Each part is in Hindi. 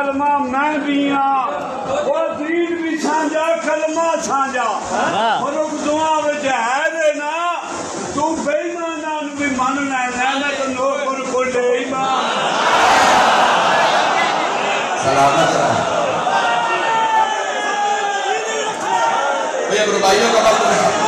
कलमा मैं भी वो दीन भी साझा कलमा साझा और दुआ विच है दे ना तू बेईमाना भी मानना है ना तो नौकर को ले ईमान सलामत भैया रुबाइयों का वक्त है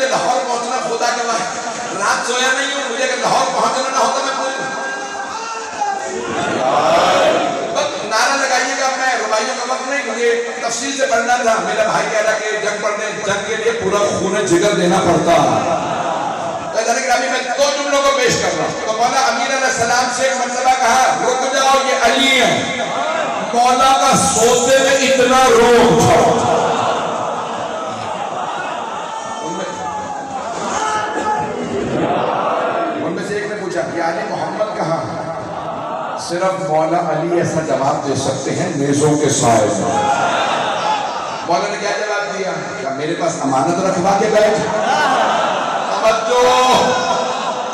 लाहौर पहुंचना खुदा के बाद रात सोया नहीं हूँ मुझे अगर लाहौर पहुंचना ना होता मैं नारा लगाइएगा मैं रुबाइयों का वक्त नहीं मुझे तफसील से पढ़ना था मेरा भाई कह रहा कि जंग के लिए पूरा खून जिगर देना पड़ता मैं दो जुमलों को पेश कर रहा हूँ तो मौला अमीर अलैहिस्सलाम से एक मरतबा कहा रुक जाओ ये अली है मौला का सोते में इतना रोब था मोहम्मद कहा सिर्फ मौला अली ऐसा जवाब दे सकते हैं नेज़ों के साए में मौला ने क्या जवाब दिया क्या मेरे पास अमानत रखवा के बैठ समझो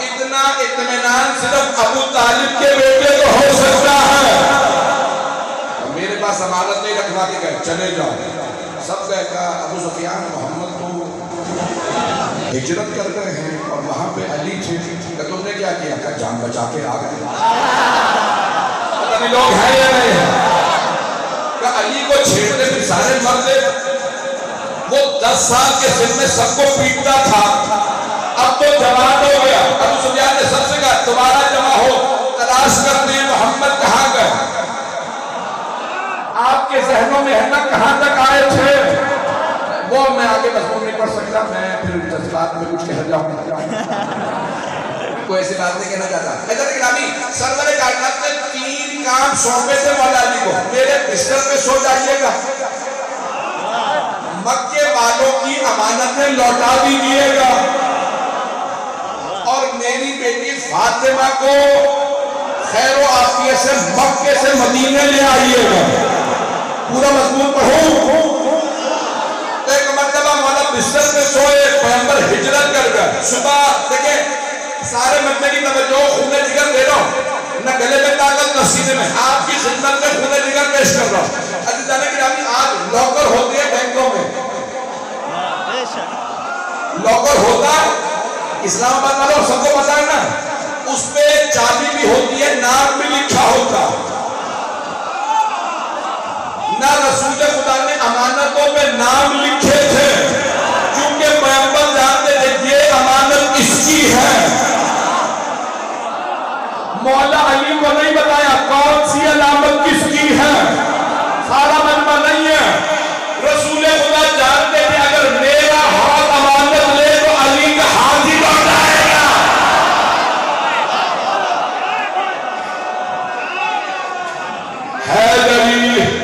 इतना इत्मीनान सिर्फ अबू तालिब के बेटे को हो सकता है मेरे पास अमानत नहीं रखवा के गए चले जाओ सब कहता अबू सुफियान मोहम्मद तो हिजरत कर गए हैं और वहां पे अली थे तो तुमने क्या किया क्या जान बचा के आ गए पता नहीं लोग हैं या नहीं है क्या अली को छेड़ते फिर सारे मरते वो 10 साल के सिन में सबको पीटता था अब तो जवान हो गया अबू सुफियान ने सबसे कहा दोबारा जमा हो तलाश करते हैं मोहम्मद कहाँ गए आपके जहनों में है ना कहां तक आए थे वो मैं आगे मजमून नहीं पढ़ सकता मैं फिर जज्बात में कुछ कह जाऊंगा कोई ऐसी बात नहीं कहना चाहता सरवर कायनात ने 3 काम सौंपे थे मौला अली को मेरे बिस्तर पे सो जाइएगा मक्के वालों की अमानतें लौटा दीजिएगा और मेरी बेटी फातिमा को खैर व आफियत से मक्के से मदीने ले आइएगा पूरा मजमून पढ़ो बिस्तर में सोए पैगंबर हिजरत कर गए सुबह देखे सारे मरने की तवज्जो खूने जिगर दे रहा हूं न गले में ताकत न सीने में आपकी खिदमत में खूने जिगर पेश कर रहा हूं आज लॉकर होते हैं बैंकों में लॉकर होता इस्लामाबाद वालों सबको पता है ना उस पे चाबी भी होती है नाम भी लिखा होता ना रसूल खुदा ने अमानतों पे नाम लिखे थे पैगंबर जानते थे ये अमानत किसकी है मौला अली को नहीं बताया कौन सी अलामत किसकी है सारा मजमा नहीं है रसूल खुदा जानते थे अगर मेरा हाथ अमानत ले तो अली का हाथ ही लौट आएगा है दलील